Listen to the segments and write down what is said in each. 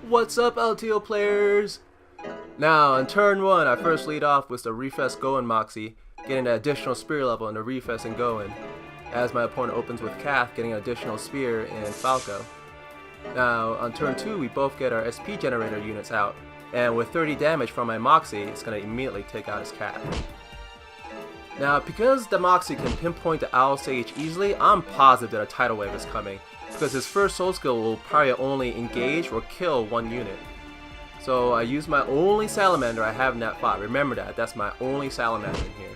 What's up, Alteil players? Now, on turn 1, I first lead off with the Refest Goen Moxie, getting an additional spear level in the Refest and Goen, as my opponent opens with Kath, getting an additional spear in Falco. Now, on turn 2, we both get our SP generator units out, and with 30 damage from my Moxie, it's going to immediately take out his Kath. Now, because the Moxie can pinpoint the Owl Sage easily, I'm positive that a Tidal Wave is coming, because his first soul skill will probably only engage or kill one unit. So I use my only salamander I have in that fight. Remember that, that's my only salamander in here.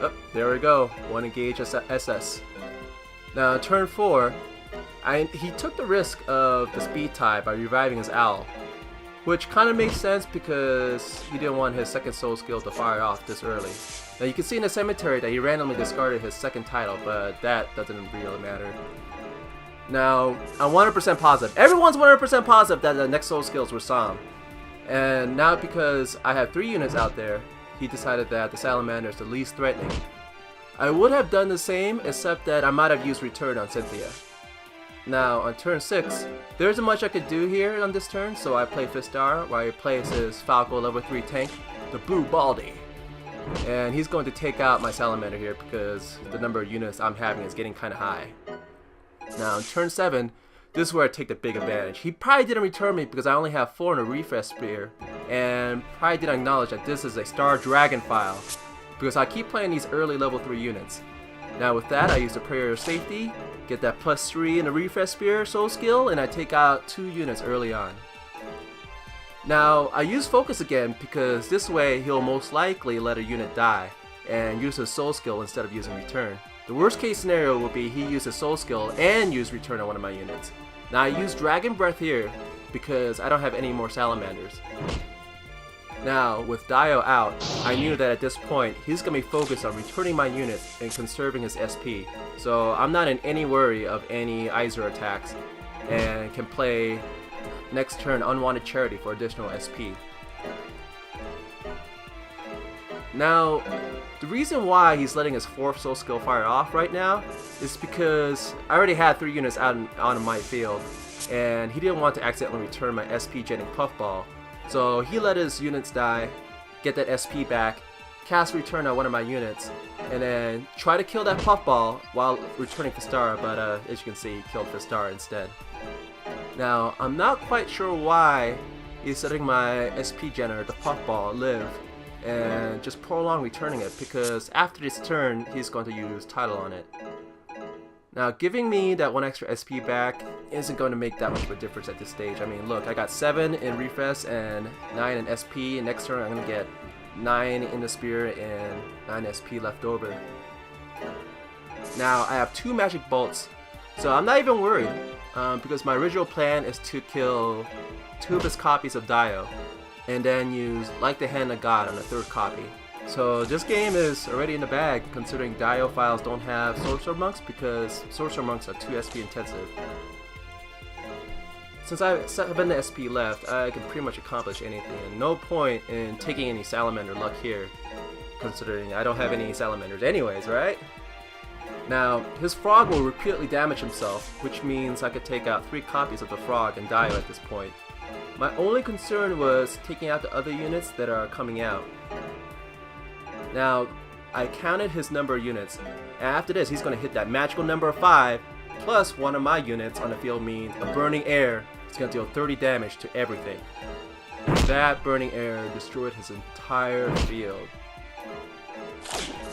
Oh, there we go, one engage SS. Now turn 4, he took the risk of the speed tie by reviving his owl, which kind of makes sense because he didn't want his second soul skill to fire off this early. Now you can see in the cemetery that he randomly discarded his second title, but that doesn't really matter. Now, I'm 100% positive. Everyone's 100% positive that the next soul skills were Psalm. And now because I have 3 units out there, he decided that the salamander is the least threatening. I would have done the same, except that I might have used Return on Cynthia. Now, on turn 6, there isn't much I could do here on this turn, so I play Fistar, where he plays his Falco level 3 tank, the Blue Baldy. And he's going to take out my salamander here because the number of units I'm having is getting kind of high. Now, on turn 7, this is where I take the big advantage. He probably didn't return me because I only have 4 in a Refresh Spear, and probably didn't acknowledge that this is a StarDragon file, because I keep playing these early level 3 units. Now with that, I use the Prayer of Safety, get that +3 in the Refresh Spear soul skill, and I take out 2 units early on. Now, I use Focus again because this way he'll most likely let a unit die and use his soul skill instead of using Return. The worst case scenario will be he uses soul skill and use Return on one of my units. Now I use Dragon Breath here because I don't have any more salamanders. Now with Dio out, I knew that at this point he's going to be focused on returning my units and conserving his SP. So I'm not in any worry of any Iser attacks and can play next turn Unwanted Charity for additional SP. Now, the reason why he's letting his 4th soul skill fire off right now is because I already had 3 units out on my field, and he didn't want to accidentally return my SP Jetting Puffball. So he let his units die, get that SP back, cast Return on one of my units, and then try to kill that Puffball while returning Fistar, but as you can see, he killed Fistar instead. Now, I'm not quite sure why he's letting my SP Jenner, the Puffball, live and just prolong returning it, because after this turn, he's going to use Tidal on it. Now, giving me that 1 extra SP back isn't going to make that much of a difference at this stage. I mean, look, I got 7 in Refresh and 9 in SP, and next turn I'm going to get 9 in the Spear and 9 SP left over. Now, I have 2 Magic Bolts, so I'm not even worried, because my original plan is to kill 2 of his copies of Dio, and then use Like the Hand of God on the 3rd copy. So this game is already in the bag, considering Dio files don't have Sorcerer Monks, because Sorcerer Monks are 2 SP intensive. Since I have 7 SP left, I can pretty much accomplish anything, and no point in taking any Salamander luck here, considering I don't have any Salamanders anyways, right? Now, his Frog will repeatedly damage himself, which means I could take out 3 copies of the Frog and Dio at this point. My only concern was taking out the other units that are coming out. Now, I counted his number of units, and after this he's going to hit that magical number of 5, plus 1 of my units on the field means a Burning Air is going to deal 30 damage to everything. That Burning Air destroyed his entire field.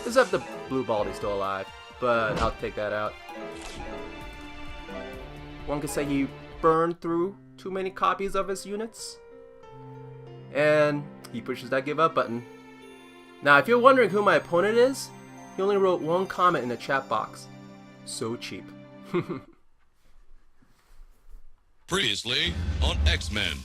Except the Blue Baldy still alive, but I'll take that out. One could say he burned through too many copies of his units, and he pushes that give up button. Now, if you're wondering who my opponent is, he only wrote 1 comment in the chat box. So cheap. Previously on X-Men.